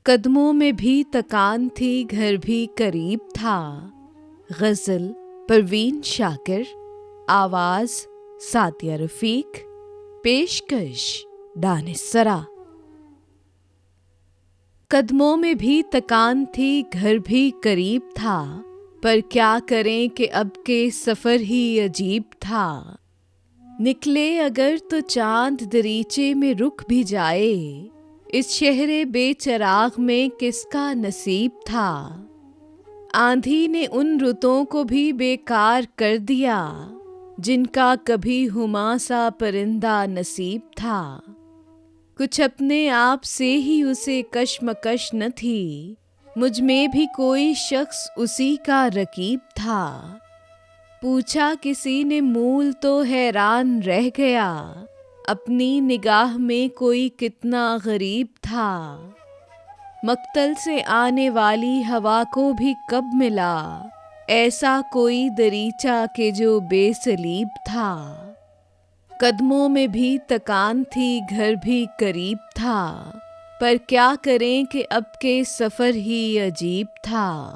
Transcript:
कदमों में भी तकान थी, घर भी करीब था। गज़ल परवीन शाकिर, आवाज़ सादिया रफ़ीक, पेशकश दानिश-सरा। कदमों में भी तकान थी, घर भी करीब था, पर क्या करें कि अब के सफ़र ही अजीब था। निकले अगर तो चाँद दरीचे में रुक भी जाए, इस शहरे बेचराग में किसका नसीब था। आंधी ने उन रुतों को भी बेकार कर दिया, जिनका कभी हुमा सा परिंदा नसीब था। कुछ अपने आप से ही उसे कशमकश न थी, मुझ में भी कोई शख्स उसी का रकीब था। पूछा किसी ने मूल तो हैरान रह गया, अपनी निगाह में कोई कितना गरीब था। मक्तल से आने वाली हवा को भी कब मिला, ऐसा कोई दरीचा के जो बेसलीब था। कदमों में भी तकान थी, घर भी करीब था, पर क्या करें कि अब के सफ़र ही अजीब था।